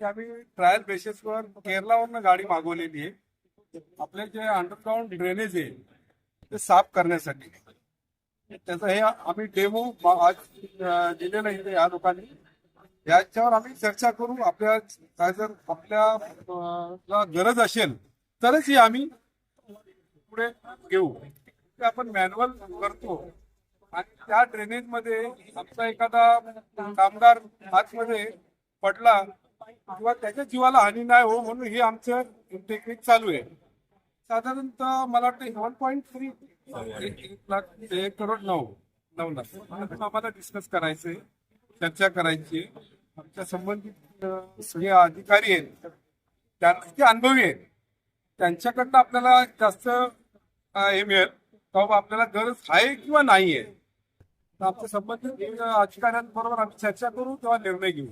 की आम्ही ट्रायल बेसिसवर केरलावरनं गाडी मागवलेली आहे आपले जे अंडरग्राऊंड ड्रेनेज आहे ते साफ करण्यासाठी. त्याचा हे आम्ही डेमो आज दिलेला आहे या लोकांनी. याच्यावर आम्ही चर्चा करू. आपल्या काय जर आपल्या गरज असेल तरच ही आम्ही पुढे घेऊ. ते आपण मॅन्युअल करतो आणि त्या ड्रेनेज मध्ये आमचा एखादा कामगार आतमध्ये पडला किंवा त्याच्या जीवाला हानी नाही हो म्हणून हे आमचं टेक्निक चालू आहे. साधारणतः मला वाटतं 1.3 1,09,9 लाख आम्हाला डिस्कस करायचंय, चर्चा करायची. आमच्या संबंधित सगळे अधिकारी आहेत त्यांचे अनुभवी आहेत त्यांच्याकडनं आपल्याला जास्त हे मिळेल बाबा आपल्याला गरज आहे किंवा नाही आहे. तर आमच्या संबंधित अधिकाऱ्यांबरोबर आम्ही चर्चा करू तेव्हा निर्णय घेऊ.